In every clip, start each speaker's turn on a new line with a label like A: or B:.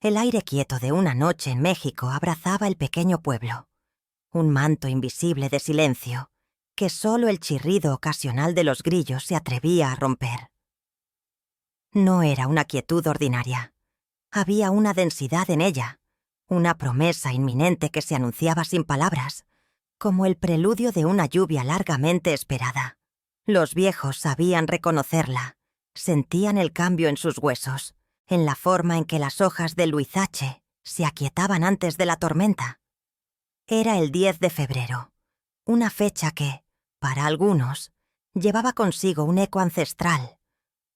A: El aire quieto de una noche en México abrazaba el pequeño pueblo. Un manto invisible de silencio que solo el chirrido ocasional de los grillos se atrevía a romper. No era una quietud ordinaria. Había una densidad en ella, una promesa inminente que se anunciaba sin palabras, como el preludio de una lluvia largamente esperada. Los viejos sabían reconocerla, sentían el cambio en sus huesos, en la forma en que las hojas del huizache se aquietaban antes de la tormenta. Era el 10 de febrero, una fecha que, para algunos, llevaba consigo un eco ancestral,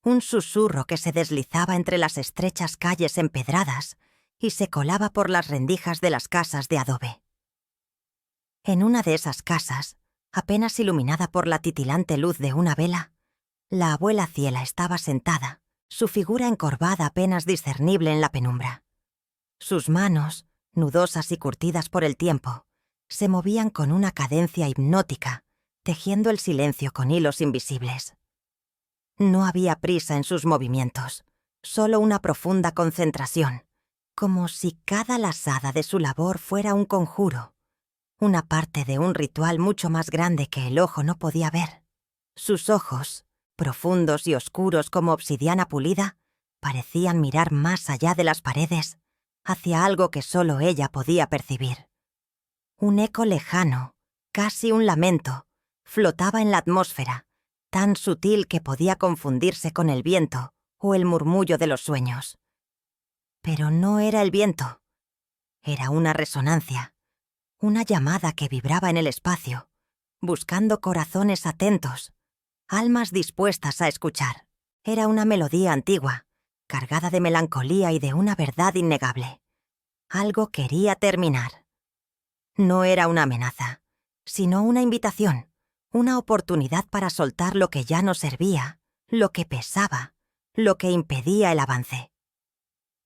A: un susurro que se deslizaba entre las estrechas calles empedradas y se colaba por las rendijas de las casas de adobe. En una de esas casas, apenas iluminada por la titilante luz de una vela, la abuela Ciela estaba sentada, su figura encorvada apenas discernible en la penumbra. Sus manos, nudosas y curtidas por el tiempo, se movían con una cadencia hipnótica, tejiendo el silencio con hilos invisibles. No había prisa en sus movimientos, solo una profunda concentración, como si cada lazada de su labor fuera un conjuro, una parte de un ritual mucho más grande que el ojo no podía ver. Sus ojos, profundos y oscuros como obsidiana pulida, parecían mirar más allá de las paredes, hacia algo que solo ella podía percibir. Un eco lejano, casi un lamento, flotaba en la atmósfera, tan sutil que podía confundirse con el viento o el murmullo de los sueños. Pero no era el viento. Era una resonancia, una llamada que vibraba en el espacio, buscando corazones atentos, almas dispuestas a escuchar. Era una melodía antigua, cargada de melancolía y de una verdad innegable. Algo quería terminar. No era una amenaza, sino una invitación, una oportunidad para soltar lo que ya no servía, lo que pesaba, lo que impedía el avance.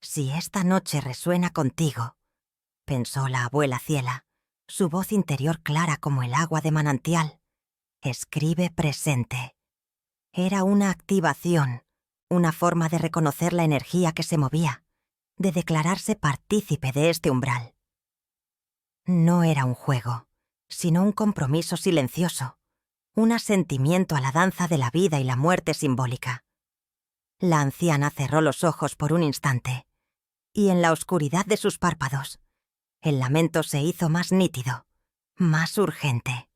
A: «Si esta noche resuena contigo», pensó la abuela Ciela, su voz interior clara como el agua de manantial, «escribe presente». Era una activación, una forma de reconocer la energía que se movía, de declararse partícipe de este umbral. No era un juego, sino un compromiso silencioso, un asentimiento a la danza de la vida y la muerte simbólica. La anciana cerró los ojos por un instante, y en la oscuridad de sus párpados, el lamento se hizo más nítido, más urgente.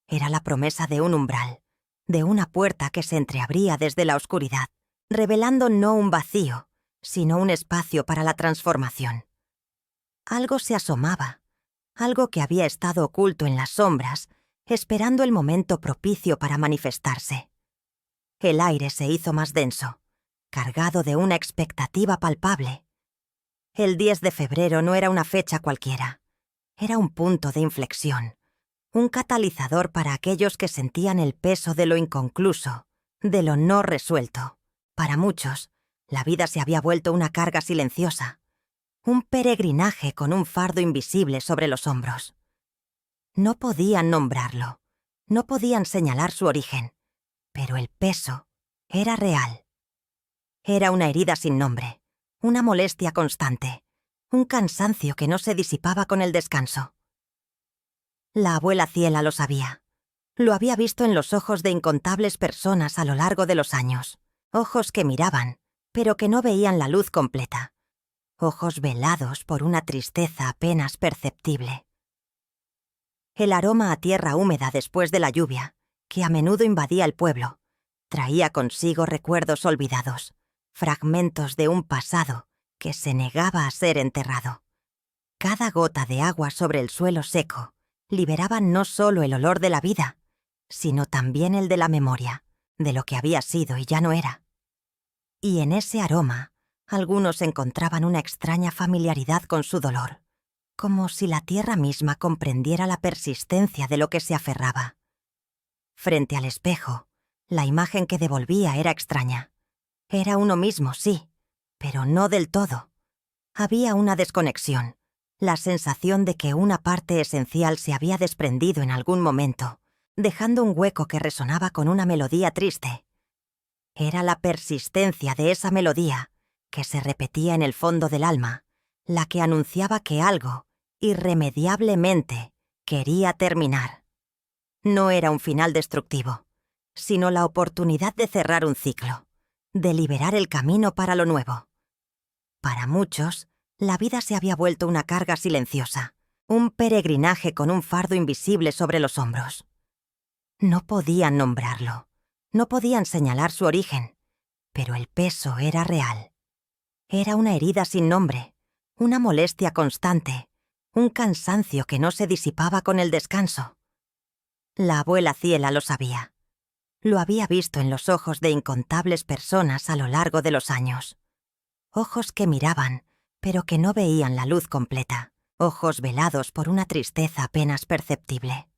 A: Era la promesa de un umbral, de una puerta que se entreabría desde la oscuridad, revelando no un vacío, sino un espacio para la transformación. Algo se asomaba, algo que había estado oculto en las sombras, esperando el momento propicio para manifestarse. El aire se hizo más denso, cargado de una expectativa palpable. El 10 de febrero no era una fecha cualquiera, era un punto de inflexión, un catalizador para aquellos que sentían el peso de lo inconcluso, de lo no resuelto. Para muchos, la vida se había vuelto una carga silenciosa, un peregrinaje con un fardo invisible sobre los hombros. No podían nombrarlo, no podían señalar su origen, pero el peso era real. Era una herida sin nombre, una molestia constante, un cansancio que no se disipaba con el descanso. La abuela Ciela lo sabía. Lo había visto en los ojos de incontables personas a lo largo de los años, ojos que miraban, pero que no veían la luz completa, ojos velados por una tristeza apenas perceptible. El aroma a tierra húmeda después de la lluvia, que a menudo invadía el pueblo, traía consigo recuerdos olvidados, fragmentos de un pasado que se negaba a ser enterrado. Cada gota de agua sobre el suelo seco liberaba no solo el olor de la vida, sino también el de la memoria, de lo que había sido y ya no era. Y en ese aroma, algunos encontraban una extraña familiaridad con su dolor, como si la tierra misma comprendiera la persistencia de lo que se aferraba. Frente al espejo, la imagen que devolvía era extraña. Era uno mismo, sí, pero no del todo. Había una desconexión, la sensación de que una parte esencial se había desprendido en algún momento, dejando un hueco que resonaba con una melodía triste. Era la persistencia de esa melodía que se repetía en el fondo del alma, la que anunciaba que algo, irremediablemente, quería terminar. No era un final destructivo, sino la oportunidad de cerrar un ciclo, de liberar el camino para lo nuevo. Para muchos, la vida se había vuelto una carga silenciosa, un peregrinaje con un fardo invisible sobre los hombros. No podían nombrarlo, no podían señalar su origen, pero el peso era real. Era una herida sin nombre, una molestia constante, un cansancio que no se disipaba con el descanso. La abuela Ciela lo sabía. Lo había visto en los ojos de incontables personas a lo largo de los años. Ojos que miraban, pero que no veían la luz completa. Ojos velados por una tristeza apenas perceptible.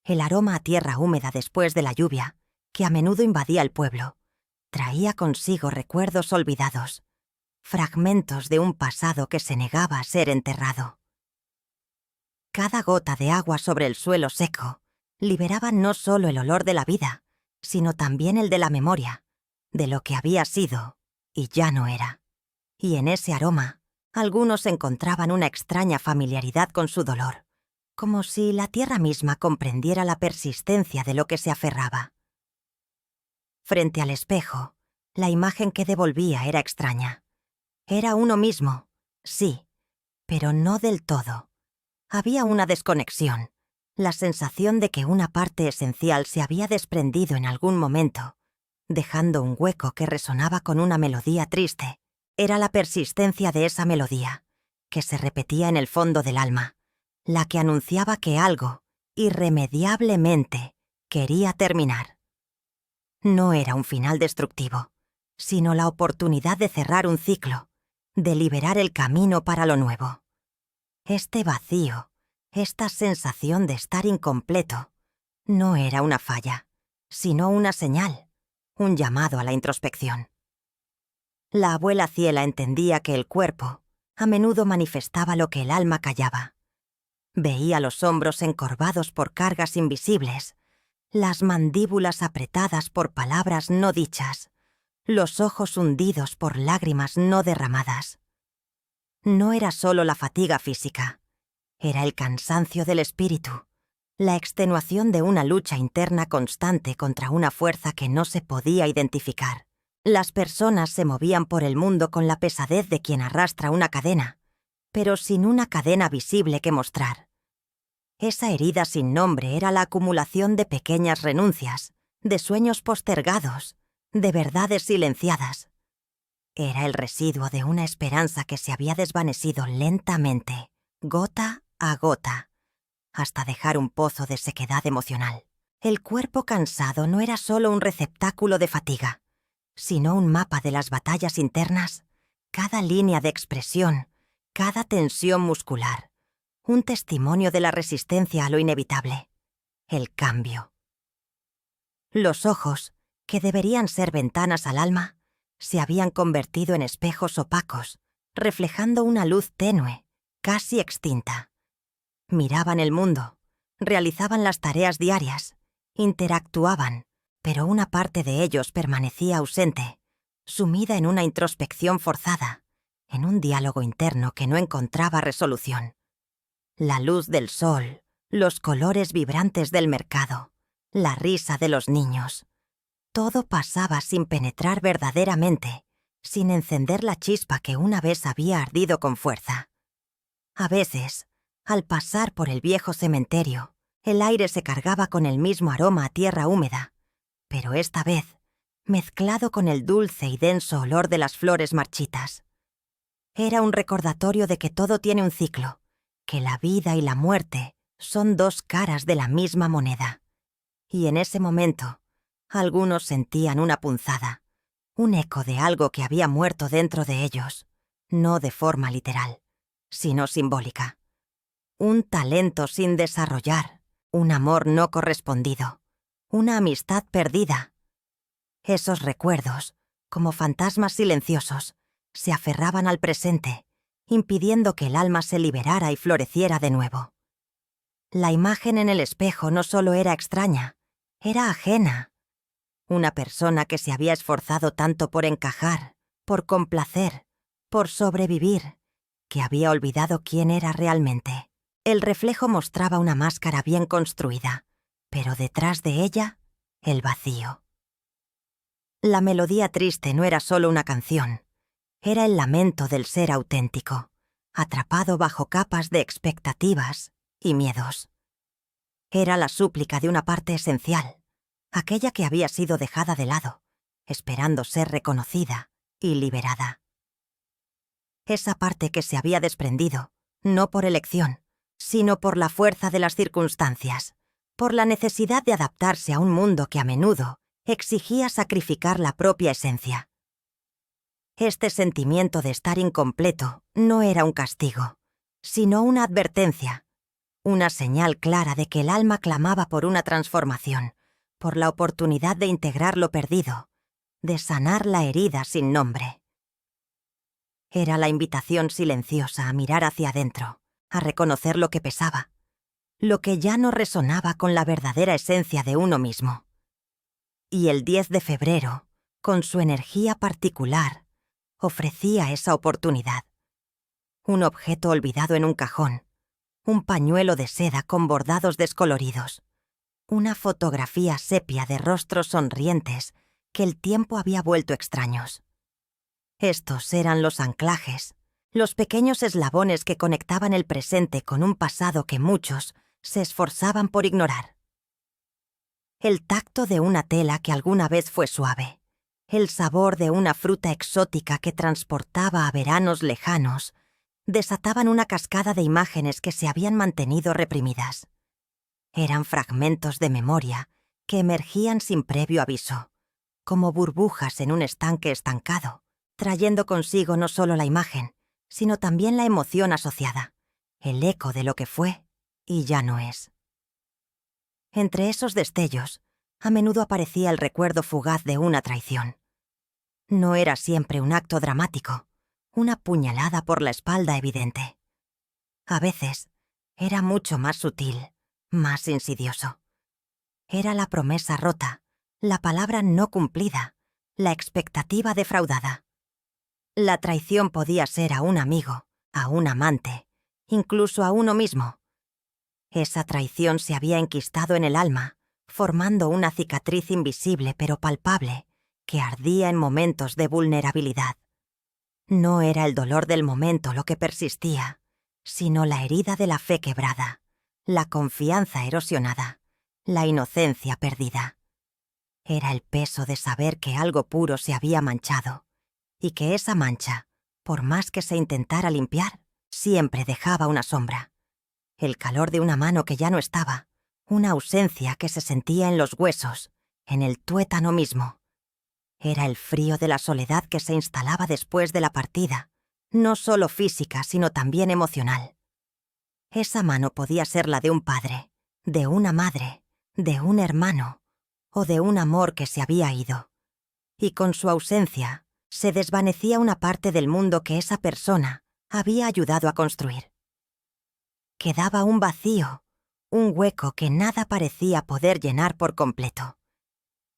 A: El aroma a tierra húmeda después de la lluvia, que a menudo invadía el pueblo, traía consigo recuerdos olvidados, fragmentos de un pasado que se negaba a ser enterrado. Cada gota de agua sobre el suelo seco liberaba no solo el olor de la vida, sino también el de la memoria, de lo que había sido y ya no era. Y en ese aroma, algunos encontraban una extraña familiaridad con su dolor, como si la tierra misma comprendiera la persistencia de lo que se aferraba. Frente al espejo, la imagen que devolvía era extraña. Era uno mismo, sí, pero no del todo. Había una desconexión, la sensación de que una parte esencial se había desprendido en algún momento, dejando un hueco que resonaba con una melodía triste. Era la persistencia de esa melodía, que se repetía en el fondo del alma, la que anunciaba que algo, irremediablemente, quería terminar. No era un final destructivo, sino la oportunidad de cerrar un ciclo, de liberar el camino para lo nuevo. Este vacío, esta sensación de estar incompleto, no era una falla, sino una señal, un llamado a la introspección. La abuela Ciela entendía que el cuerpo a menudo manifestaba lo que el alma callaba. Veía los hombros encorvados por cargas invisibles, las mandíbulas apretadas por palabras no dichas, los ojos hundidos por lágrimas no derramadas. No era solo la fatiga física, era el cansancio del espíritu, la extenuación de una lucha interna constante contra una fuerza que no se podía identificar. Las personas se movían por el mundo con la pesadez de quien arrastra una cadena, pero sin una cadena visible que mostrar. Esa herida sin nombre era la acumulación de pequeñas renuncias, de sueños postergados, de verdades silenciadas. Era el residuo de una esperanza que se había desvanecido lentamente, gota a gota, hasta dejar un pozo de sequedad emocional. El cuerpo cansado no era solo un receptáculo de fatiga, sino un mapa de las batallas internas, cada línea de expresión, cada tensión muscular, un testimonio de la resistencia a lo inevitable, el cambio. Los ojos, que deberían ser ventanas al alma, se habían convertido en espejos opacos, reflejando una luz tenue, casi extinta. Miraban el mundo, realizaban las tareas diarias, interactuaban, pero una parte de ellos permanecía ausente, sumida en una introspección forzada, en un diálogo interno que no encontraba resolución. La luz del sol, los colores vibrantes del mercado, la risa de los niños. Todo pasaba sin penetrar verdaderamente, sin encender la chispa que una vez había ardido con fuerza. A veces, al pasar por el viejo cementerio, el aire se cargaba con el mismo aroma a tierra húmeda, pero esta vez, mezclado con el dulce y denso olor de las flores marchitas. Era un recordatorio de que todo tiene un ciclo, que la vida y la muerte son dos caras de la misma moneda. Y en ese momento, algunos sentían una punzada, un eco de algo que había muerto dentro de ellos, no de forma literal, sino simbólica. Un talento sin desarrollar, un amor no correspondido, una amistad perdida. Esos recuerdos, como fantasmas silenciosos, se aferraban al presente, impidiendo que el alma se liberara y floreciera de nuevo. La imagen en el espejo no solo era extraña, era ajena. Una persona que se había esforzado tanto por encajar, por complacer, por sobrevivir, que había olvidado quién era realmente. El reflejo mostraba una máscara bien construida, pero detrás de ella, el vacío. La melodía triste no era solo una canción, era el lamento del ser auténtico, atrapado bajo capas de expectativas y miedos. Era la súplica de una parte esencial, aquella que había sido dejada de lado, esperando ser reconocida y liberada. Esa parte que se había desprendido, no por elección, sino por la fuerza de las circunstancias, por la necesidad de adaptarse a un mundo que a menudo exigía sacrificar la propia esencia. Este sentimiento de estar incompleto no era un castigo, sino una advertencia, una señal clara de que el alma clamaba por una transformación, por la oportunidad de integrar lo perdido, de sanar la herida sin nombre. Era la invitación silenciosa a mirar hacia adentro, a reconocer lo que pesaba, lo que ya no resonaba con la verdadera esencia de uno mismo. Y el 10 de febrero, con su energía particular, ofrecía esa oportunidad. Un objeto olvidado en un cajón, un pañuelo de seda con bordados descoloridos, una fotografía sepia de rostros sonrientes que el tiempo había vuelto extraños. Estos eran los anclajes, los pequeños eslabones que conectaban el presente con un pasado que muchos se esforzaban por ignorar. El tacto de una tela que alguna vez fue suave, el sabor de una fruta exótica que transportaba a veranos lejanos, desataban una cascada de imágenes que se habían mantenido reprimidas. Eran fragmentos de memoria que emergían sin previo aviso, como burbujas en un estanque estancado, trayendo consigo no solo la imagen, sino también la emoción asociada, el eco de lo que fue y ya no es. Entre esos destellos, a menudo aparecía el recuerdo fugaz de una traición. No era siempre un acto dramático, una puñalada por la espalda evidente. A veces, era mucho más sutil, más insidioso. Era la promesa rota, la palabra no cumplida, la expectativa defraudada. La traición podía ser a un amigo, a un amante, incluso a uno mismo. Esa traición se había enquistado en el alma, formando una cicatriz invisible pero palpable, que ardía en momentos de vulnerabilidad. No era el dolor del momento lo que persistía, sino la herida de la fe quebrada, la confianza erosionada, la inocencia perdida. Era el peso de saber que algo puro se había manchado, y que esa mancha, por más que se intentara limpiar, siempre dejaba una sombra. El calor de una mano que ya no estaba, una ausencia que se sentía en los huesos, en el tuétano mismo. Era el frío de la soledad que se instalaba después de la partida, no solo física, sino también emocional. Esa mano podía ser la de un padre, de una madre, de un hermano, o de un amor que se había ido. Y con su ausencia, se desvanecía una parte del mundo que esa persona había ayudado a construir. Quedaba un vacío, un hueco que nada parecía poder llenar por completo.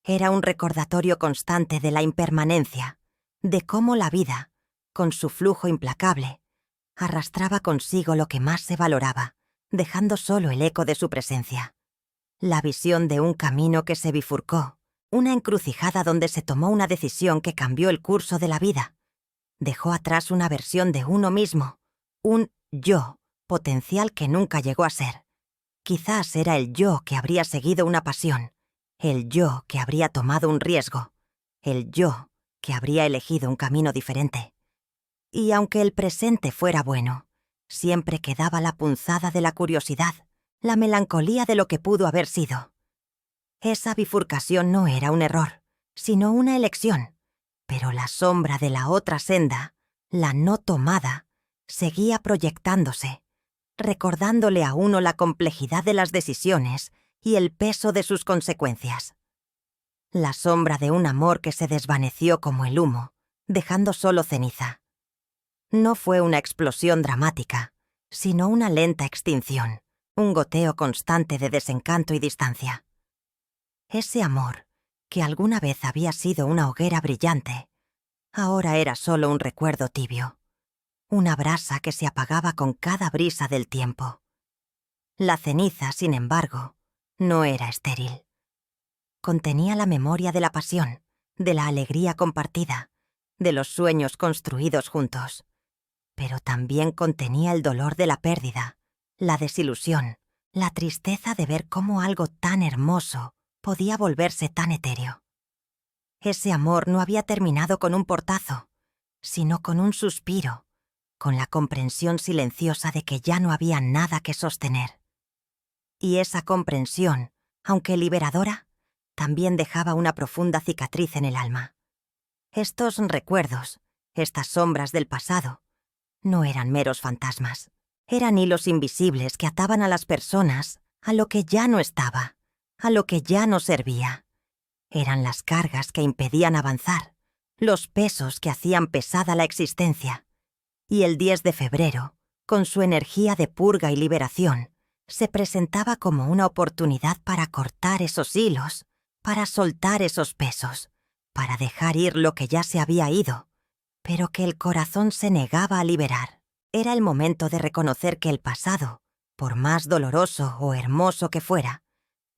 A: Era un recordatorio constante de la impermanencia, de cómo la vida, con su flujo implacable, arrastraba consigo lo que más se valoraba, dejando solo el eco de su presencia. La visión de un camino que se bifurcó, una encrucijada donde se tomó una decisión que cambió el curso de la vida. Dejó atrás una versión de uno mismo, un yo potencial que nunca llegó a ser. Quizás era el yo que habría seguido una pasión, el yo que habría tomado un riesgo, el yo que habría elegido un camino diferente. Y aunque el presente fuera bueno, siempre quedaba la punzada de la curiosidad, la melancolía de lo que pudo haber sido. Esa bifurcación no era un error, sino una elección, pero la sombra de la otra senda, la no tomada, seguía proyectándose, recordándole a uno la complejidad de las decisiones y el peso de sus consecuencias. La sombra de un amor que se desvaneció como el humo, dejando solo ceniza. No fue una explosión dramática, sino una lenta extinción, un goteo constante de desencanto y distancia. Ese amor, que alguna vez había sido una hoguera brillante, ahora era solo un recuerdo tibio, una brasa que se apagaba con cada brisa del tiempo. La ceniza, sin embargo, no era estéril. Contenía la memoria de la pasión, de la alegría compartida, de los sueños construidos juntos, pero también contenía el dolor de la pérdida, la desilusión, la tristeza de ver cómo algo tan hermoso podía volverse tan etéreo. Ese amor no había terminado con un portazo, sino con un suspiro, con la comprensión silenciosa de que ya no había nada que sostener. Y esa comprensión, aunque liberadora, también dejaba una profunda cicatriz en el alma. Estos recuerdos, estas sombras del pasado, no eran meros fantasmas. Eran hilos invisibles que ataban a las personas a lo que ya no estaba, a lo que ya no servía. Eran las cargas que impedían avanzar, los pesos que hacían pesada la existencia. Y el 10 de febrero, con su energía de purga y liberación, se presentaba como una oportunidad para cortar esos hilos, para soltar esos pesos, para dejar ir lo que ya se había ido, pero que el corazón se negaba a liberar. Era el momento de reconocer que el pasado, por más doloroso o hermoso que fuera,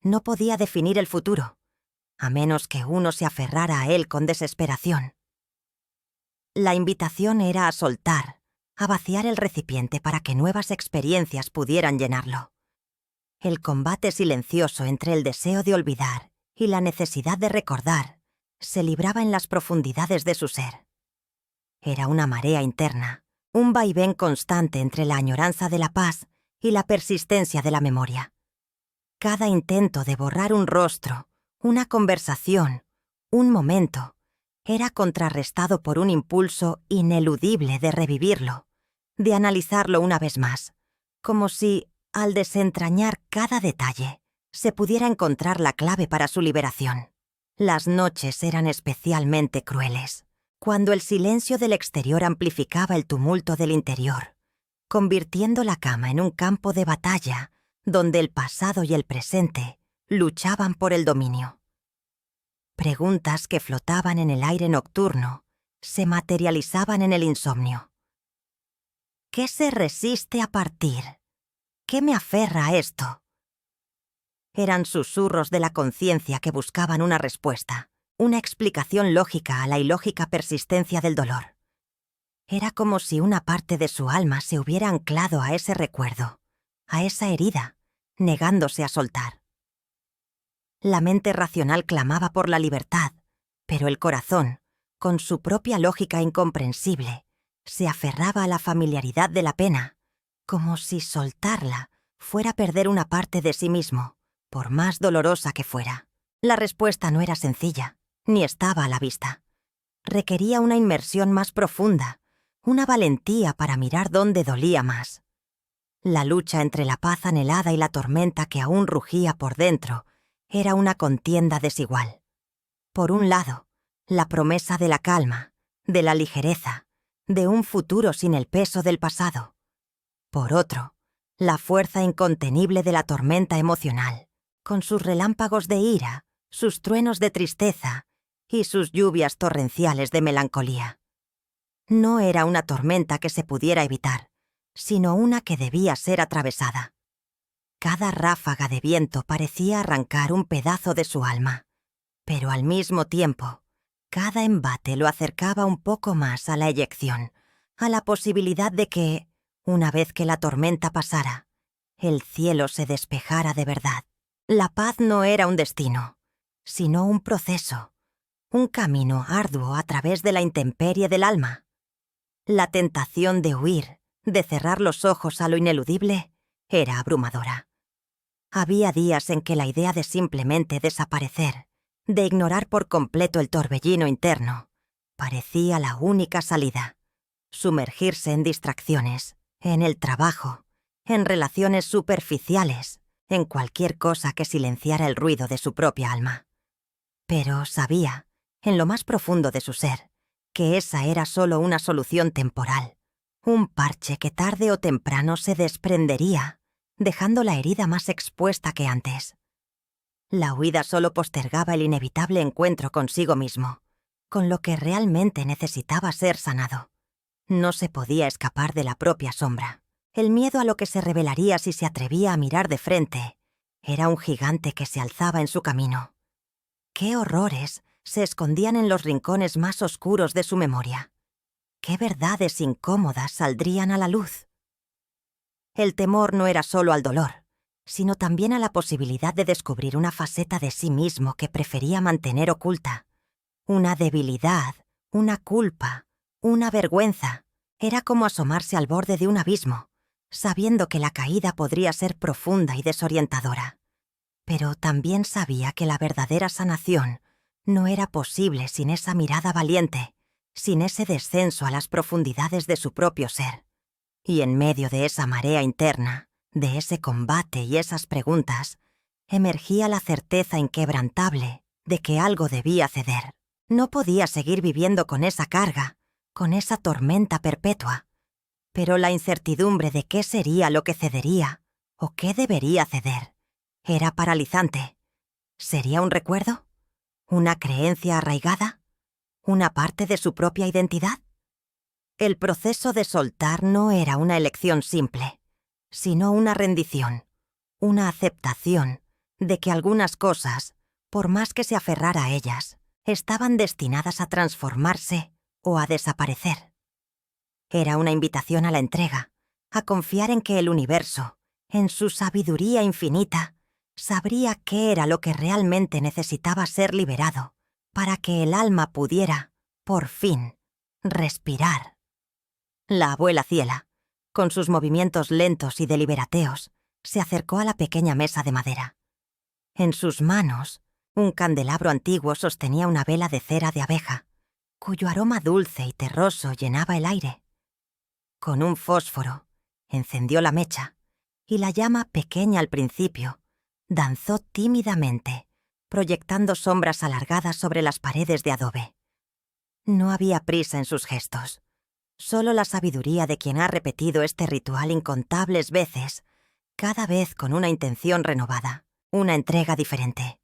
A: no podía definir el futuro, a menos que uno se aferrara a él con desesperación. La invitación era a soltar, a vaciar el recipiente para que nuevas experiencias pudieran llenarlo. El combate silencioso entre el deseo de olvidar y la necesidad de recordar se libraba en las profundidades de su ser. Era una marea interna, un vaivén constante entre la añoranza de la paz y la persistencia de la memoria. Cada intento de borrar un rostro, una conversación, un momento, era contrarrestado por un impulso ineludible de revivirlo, de analizarlo una vez más, como si, al desentrañar cada detalle, se pudiera encontrar la clave para su liberación. Las noches eran especialmente crueles, cuando el silencio del exterior amplificaba el tumulto del interior, convirtiendo la cama en un campo de batalla donde el pasado y el presente luchaban por el dominio. Preguntas que flotaban en el aire nocturno se materializaban en el insomnio. ¿Qué se resiste a partir? ¿Qué me aferra a esto? Eran susurros de la conciencia que buscaban una respuesta, una explicación lógica a la ilógica persistencia del dolor. Era como si una parte de su alma se hubiera anclado a ese recuerdo, a esa herida, negándose a soltar. La mente racional clamaba por la libertad, pero el corazón, con su propia lógica incomprensible, se aferraba a la familiaridad de la pena, como si soltarla fuera perder una parte de sí mismo, por más dolorosa que fuera. La respuesta no era sencilla, ni estaba a la vista. Requería una inmersión más profunda, una valentía para mirar dónde dolía más. La lucha entre la paz anhelada y la tormenta que aún rugía por dentro era una contienda desigual. Por un lado, la promesa de la calma, de la ligereza, de un futuro sin el peso del pasado. Por otro, la fuerza incontenible de la tormenta emocional, con sus relámpagos de ira, sus truenos de tristeza y sus lluvias torrenciales de melancolía. No era una tormenta que se pudiera evitar, sino una que debía ser atravesada. Cada ráfaga de viento parecía arrancar un pedazo de su alma, pero al mismo tiempo, cada embate lo acercaba un poco más a la eyección, a la posibilidad de que, una vez que la tormenta pasara, el cielo se despejara de verdad. La paz no era un destino, sino un proceso, un camino arduo a través de la intemperie del alma. La tentación de huir, de cerrar los ojos a lo ineludible, era abrumadora. Había días en que la idea de simplemente desaparecer, de ignorar por completo el torbellino interno, parecía la única salida. Sumergirse en distracciones, en el trabajo, en relaciones superficiales, en cualquier cosa que silenciara el ruido de su propia alma. Pero sabía, en lo más profundo de su ser, que esa era solo una solución temporal, un parche que tarde o temprano se desprendería, dejando la herida más expuesta que antes. La huida solo postergaba el inevitable encuentro consigo mismo, con lo que realmente necesitaba ser sanado. No se podía escapar de la propia sombra. El miedo a lo que se revelaría si se atrevía a mirar de frente era un gigante que se alzaba en su camino. ¿Qué horrores se escondían en los rincones más oscuros de su memoria? ¿Qué verdades incómodas saldrían a la luz? El temor no era solo al dolor, sino también a la posibilidad de descubrir una faceta de sí mismo que prefería mantener oculta. Una debilidad, una culpa, una vergüenza. Era como asomarse al borde de un abismo, sabiendo que la caída podría ser profunda y desorientadora. Pero también sabía que la verdadera sanación no era posible sin esa mirada valiente, sin ese descenso a las profundidades de su propio ser. Y en medio de esa marea interna, de ese combate y esas preguntas, emergía la certeza inquebrantable de que algo debía ceder. No podía seguir viviendo con esa carga, con esa tormenta perpetua. Pero la incertidumbre de qué sería lo que cedería o qué debería ceder era paralizante. ¿Sería un recuerdo? ¿Una creencia arraigada? ¿Una parte de su propia identidad? El proceso de soltar no era una elección simple, sino una rendición, una aceptación de que algunas cosas, por más que se aferrara a ellas, estaban destinadas a transformarse o a desaparecer. Era una invitación a la entrega, a confiar en que el universo, en su sabiduría infinita, sabría qué era lo que realmente necesitaba ser liberado para que el alma pudiera, por fin, respirar. La abuela Ciela, con sus movimientos lentos y deliberateos, se acercó a la pequeña mesa de madera. En sus manos, un candelabro antiguo sostenía una vela de cera de abeja, cuyo aroma dulce y terroso llenaba el aire. Con un fósforo, encendió la mecha, y la llama, pequeña al principio, danzó tímidamente, proyectando sombras alargadas sobre las paredes de adobe. No había prisa en sus gestos, solo la sabiduría de quien ha repetido este ritual incontables veces, cada vez con una intención renovada, una entrega diferente.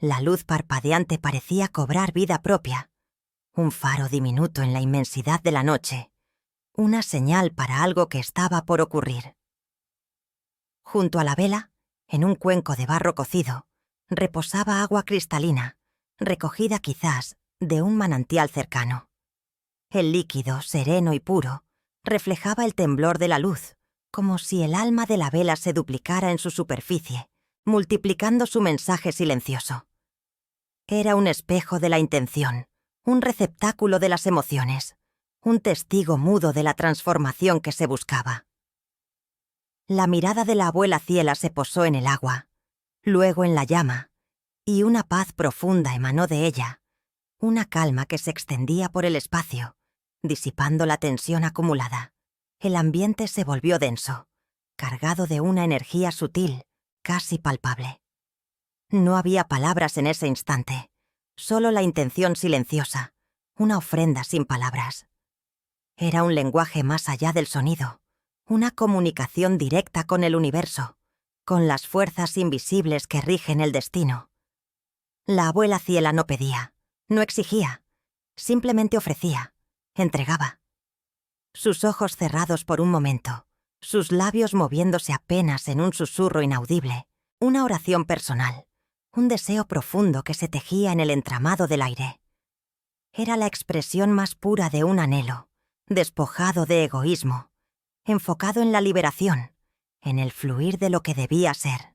A: La luz parpadeante parecía cobrar vida propia, un faro diminuto en la inmensidad de la noche, una señal para algo que estaba por ocurrir. Junto a la vela, en un cuenco de barro cocido, reposaba agua cristalina, recogida quizás de un manantial cercano. El líquido, sereno y puro, reflejaba el temblor de la luz, como si el alma de la vela se duplicara en su superficie, multiplicando su mensaje silencioso. Era un espejo de la intención, un receptáculo de las emociones, un testigo mudo de la transformación que se buscaba. La mirada de la abuela Ciela se posó en el agua, luego en la llama, y una paz profunda emanó de ella, una calma que se extendía por el espacio, disipando la tensión acumulada. El ambiente se volvió denso, cargado de una energía sutil, casi palpable. No había palabras en ese instante, solo la intención silenciosa, una ofrenda sin palabras. Era un lenguaje más allá del sonido, una comunicación directa con el universo, con las fuerzas invisibles que rigen el destino. La abuela Ciela no pedía, no exigía, simplemente ofrecía, entregaba. Sus ojos cerrados por un momento, sus labios moviéndose apenas en un susurro inaudible, una oración personal, un deseo profundo que se tejía en el entramado del aire. Era la expresión más pura de un anhelo, despojado de egoísmo, enfocado en la liberación, en el fluir de lo que debía ser.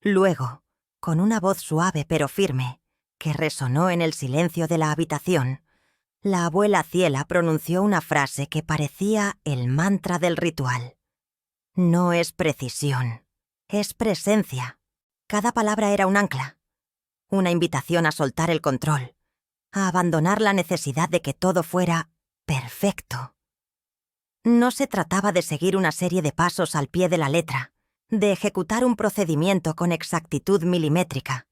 A: Luego, con una voz suave pero firme, que resonó en el silencio de la habitación, la abuela Ciela pronunció una frase que parecía el mantra del ritual. No es precisión, es presencia. Cada palabra era un ancla, una invitación a soltar el control, a abandonar la necesidad de que todo fuera perfecto. No se trataba de seguir una serie de pasos al pie de la letra, de ejecutar un procedimiento con exactitud milimétrica.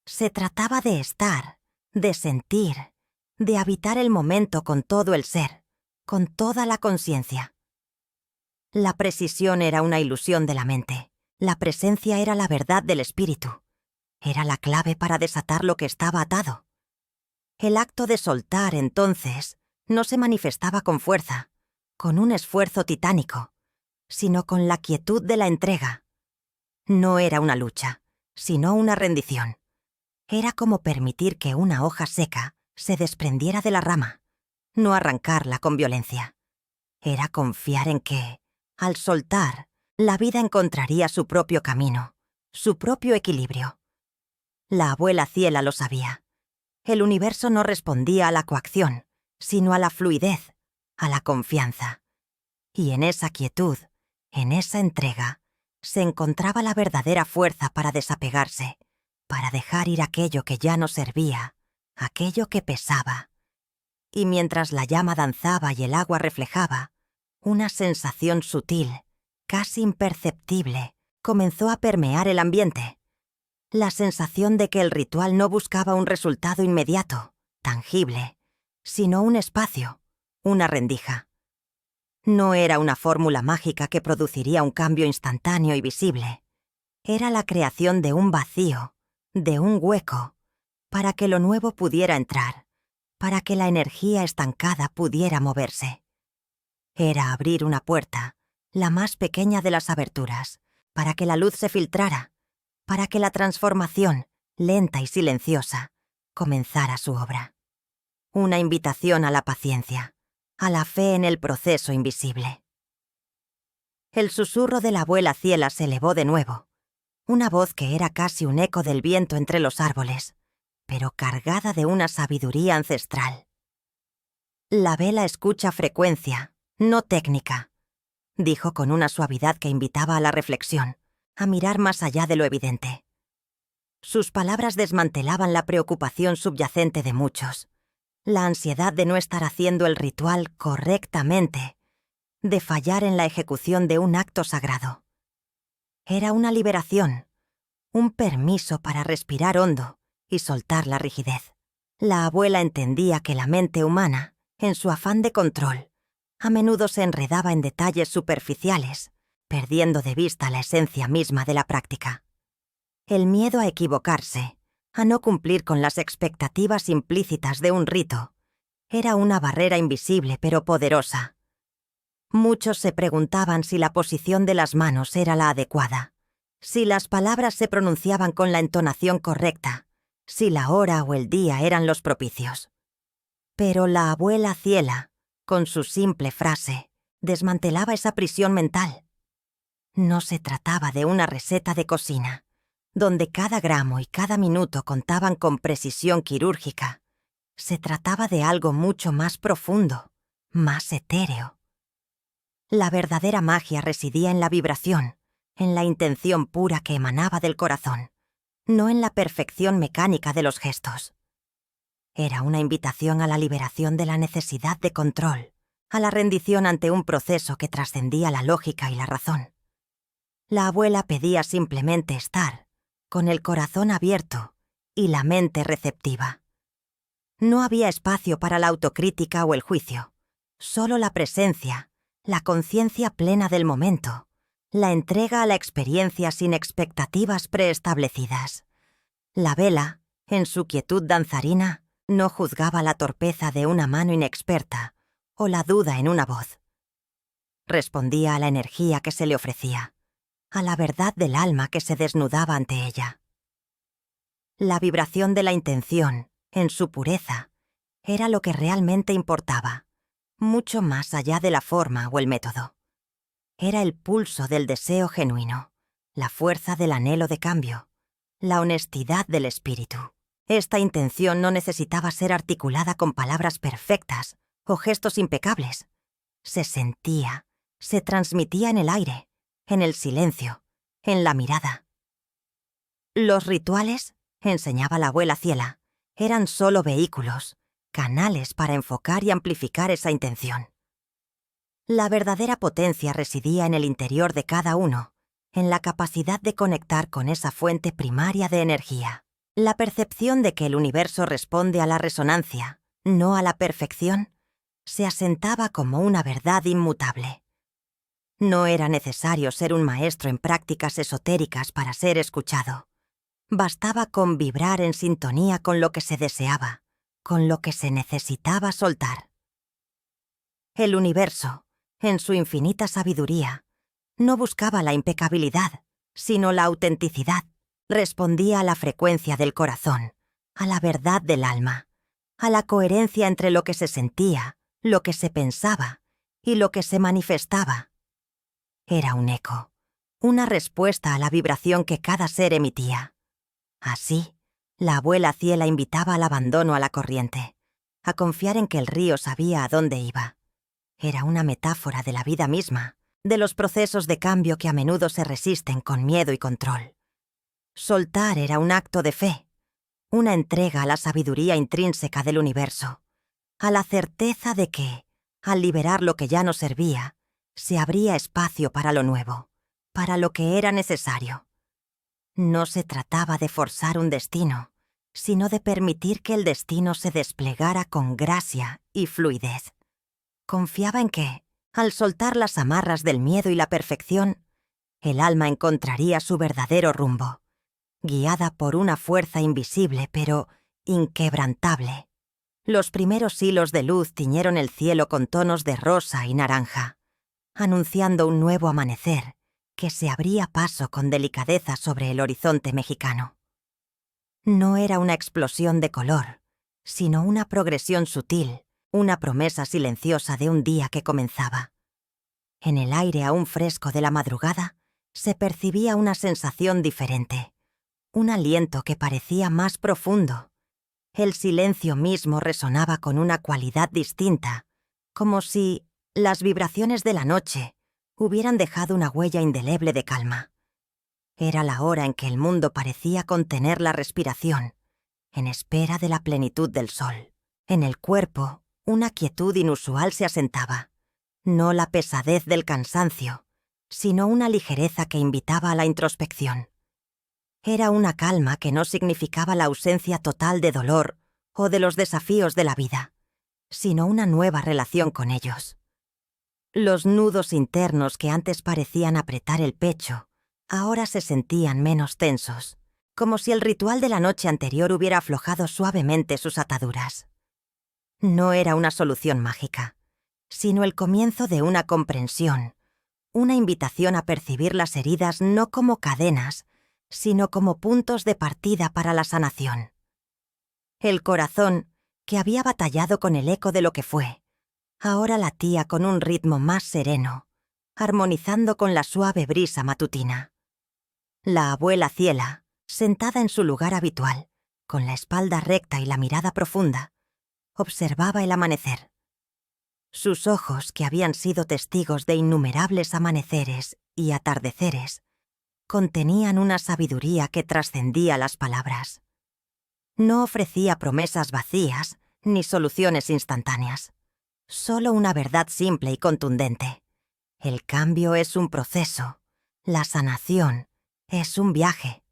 A: Se trataba de estar, de sentir, de habitar el momento con todo el ser, con toda la conciencia. La precisión era una ilusión de la mente. La presencia era la verdad del espíritu. Era la clave para desatar lo que estaba atado. El acto de soltar, entonces, no se manifestaba con fuerza, con un esfuerzo titánico, sino con la quietud de la entrega. No era una lucha, sino una rendición. Era como permitir que una hoja seca se desprendiera de la rama, no arrancarla con violencia. Era confiar en que, al soltar, la vida encontraría su propio camino, su propio equilibrio. La abuela Ciela lo sabía. El universo no respondía a la coacción, sino a la fluidez, a la confianza. Y en esa quietud, en esa entrega, se encontraba la verdadera fuerza para desapegarse, para dejar ir aquello que ya no servía, aquello que pesaba. Y mientras la llama danzaba y el agua reflejaba, una sensación sutil, casi imperceptible, comenzó a permear el ambiente. La sensación de que el ritual no buscaba un resultado inmediato, tangible, sino un espacio, una rendija. No era una fórmula mágica que produciría un cambio instantáneo y visible. Era la creación de un vacío, de un hueco, para que lo nuevo pudiera entrar, para que la energía estancada pudiera moverse. Era abrir una puerta, la más pequeña de las aberturas, para que la luz se filtrara, para que la transformación, lenta y silenciosa, comenzara su obra. Una invitación a la paciencia, a la fe en el proceso invisible. El susurro de la abuela Ciela se elevó de nuevo, una voz que era casi un eco del viento entre los árboles, pero cargada de una sabiduría ancestral. La vela escucha frecuencia, no técnica, dijo con una suavidad que invitaba a la reflexión, a mirar más allá de lo evidente. Sus palabras desmantelaban la preocupación subyacente de muchos, la ansiedad de no estar haciendo el ritual correctamente, de fallar en la ejecución de un acto sagrado. Era una liberación, un permiso para respirar hondo y soltar la rigidez. La abuela entendía que la mente humana, en su afán de control, a menudo se enredaba en detalles superficiales, perdiendo de vista la esencia misma de la práctica. El miedo a equivocarse, a no cumplir con las expectativas implícitas de un rito, era una barrera invisible pero poderosa. Muchos se preguntaban si la posición de las manos era la adecuada, si las palabras se pronunciaban con la entonación correcta, si la hora o el día eran los propicios. Pero la abuela Ciela, con su simple frase, desmantelaba esa prisión mental. No se trataba de una receta de cocina, donde cada gramo y cada minuto contaban con precisión quirúrgica. Se trataba de algo mucho más profundo, más etéreo. La verdadera magia residía en la vibración, en la intención pura que emanaba del corazón, no en la perfección mecánica de los gestos. Era una invitación a la liberación de la necesidad de control, a la rendición ante un proceso que trascendía la lógica y la razón. La abuela pedía simplemente estar, con el corazón abierto y la mente receptiva. No había espacio para la autocrítica o el juicio, solo la presencia, la conciencia plena del momento, la entrega a la experiencia sin expectativas preestablecidas. La vela, en su quietud danzarina, no juzgaba la torpeza de una mano inexperta o la duda en una voz. Respondía a la energía que se le ofrecía, a la verdad del alma que se desnudaba ante ella. La vibración de la intención, en su pureza, era lo que realmente importaba, mucho más allá de la forma o el método. Era el pulso del deseo genuino, la fuerza del anhelo de cambio, la honestidad del espíritu. Esta intención no necesitaba ser articulada con palabras perfectas o gestos impecables. Se sentía, se transmitía en el aire, en el silencio, en la mirada. Los rituales, enseñaba la abuela Ciela, eran solo vehículos, canales para enfocar y amplificar esa intención. La verdadera potencia residía en el interior de cada uno, en la capacidad de conectar con esa fuente primaria de energía. La percepción de que el universo responde a la resonancia, no a la perfección, se asentaba como una verdad inmutable. No era necesario ser un maestro en prácticas esotéricas para ser escuchado. Bastaba con vibrar en sintonía con lo que se deseaba, con lo que se necesitaba soltar. El universo, en su infinita sabiduría, no buscaba la impecabilidad, sino la autenticidad. Respondía a la frecuencia del corazón, a la verdad del alma, a la coherencia entre lo que se sentía, lo que se pensaba y lo que se manifestaba. Era un eco, una respuesta a la vibración que cada ser emitía. Así, la abuela Ciela invitaba al abandono a la corriente, a confiar en que el río sabía a dónde iba. Era una metáfora de la vida misma, de los procesos de cambio que a menudo se resisten con miedo y control. Soltar era un acto de fe, una entrega a la sabiduría intrínseca del universo, a la certeza de que, al liberar lo que ya no servía, se abría espacio para lo nuevo, para lo que era necesario. No se trataba de forzar un destino, sino de permitir que el destino se desplegara con gracia y fluidez. Confiaba en que, al soltar las amarras del miedo y la perfección, el alma encontraría su verdadero rumbo, guiada por una fuerza invisible pero inquebrantable. Los primeros hilos de luz tiñeron el cielo con tonos de rosa y naranja, anunciando un nuevo amanecer que se abría paso con delicadeza sobre el horizonte mexicano. No era una explosión de color, sino una progresión sutil, una promesa silenciosa de un día que comenzaba. En el aire aún fresco de la madrugada se percibía una sensación diferente, un aliento que parecía más profundo. El silencio mismo resonaba con una cualidad distinta, como si las vibraciones de la noche hubieran dejado una huella indeleble de calma. Era la hora en que el mundo parecía contener la respiración, en espera de la plenitud del sol. En el cuerpo, una quietud inusual se asentaba, no la pesadez del cansancio, sino una ligereza que invitaba a la introspección. Era una calma que no significaba la ausencia total de dolor o de los desafíos de la vida, sino una nueva relación con ellos. Los nudos internos que antes parecían apretar el pecho, ahora se sentían menos tensos, como si el ritual de la noche anterior hubiera aflojado suavemente sus ataduras. No era una solución mágica, sino el comienzo de una comprensión, una invitación a percibir las heridas no como cadenas, sino como puntos de partida para la sanación. El corazón, que había batallado con el eco de lo que fue, ahora latía con un ritmo más sereno, armonizando con la suave brisa matutina. La abuela Ciela, sentada en su lugar habitual, con la espalda recta y la mirada profunda, observaba el amanecer. Sus ojos, que habían sido testigos de innumerables amaneceres y atardeceres, contenían una sabiduría que trascendía las palabras. No ofrecía promesas vacías ni soluciones instantáneas, solo una verdad simple y contundente. El cambio es un proceso, la sanación es un viaje.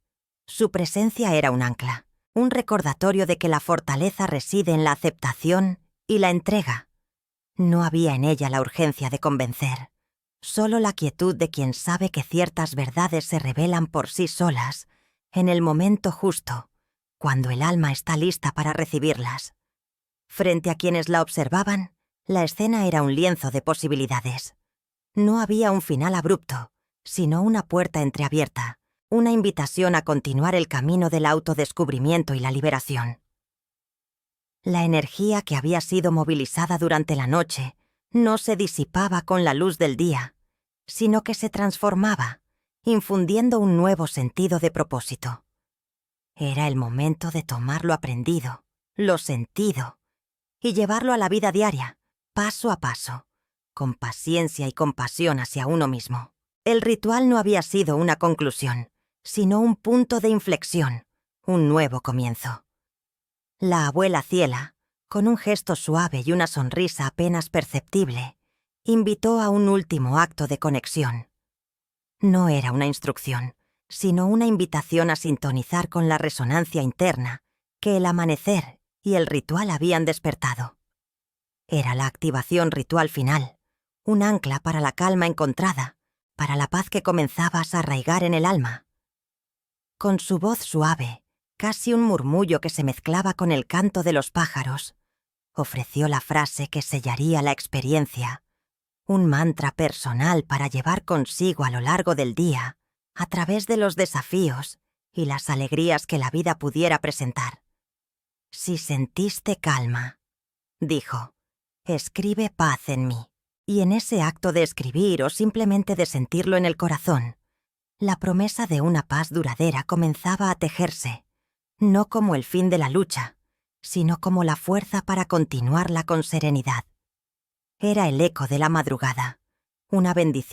A: Su presencia era un ancla, un recordatorio de que la fortaleza reside en la aceptación y la entrega. No había en ella la urgencia de convencer, solo la quietud de quien sabe que ciertas verdades se revelan por sí solas, en el momento justo, cuando el alma está lista para recibirlas. Frente a quienes la observaban, la escena era un lienzo de posibilidades. No había un final abrupto, sino una puerta entreabierta, una invitación a continuar el camino del autodescubrimiento y la liberación. La energía que había sido movilizada durante la noche no se disipaba con la luz del día, sino que se transformaba, infundiendo un nuevo sentido de propósito. Era el momento de tomar lo aprendido, lo sentido, y llevarlo a la vida diaria, paso a paso, con paciencia y compasión hacia uno mismo. El ritual no había sido una conclusión, sino un punto de inflexión, un nuevo comienzo. La abuela Ciela, con un gesto suave y una sonrisa apenas perceptible, invitó a un último acto de conexión. No era una instrucción, sino una invitación a sintonizar con la resonancia interna que el amanecer y el ritual habían despertado. Era la activación ritual final, un ancla para la calma encontrada, para la paz que comenzaba a arraigar en el alma. Con su voz suave, casi un murmullo que se mezclaba con el canto de los pájaros. Ofreció la frase que sellaría la experiencia, un mantra personal para llevar consigo a lo largo del día, a través de los desafíos y las alegrías que la vida pudiera presentar. Si sentiste calma, dijo, escribe paz en mí. Y en ese acto de escribir o simplemente de sentirlo en el corazón, la promesa de una paz duradera comenzaba a tejerse, no como el fin de la lucha, sino como la fuerza para continuarla con serenidad. Era el eco de la madrugada, una bendición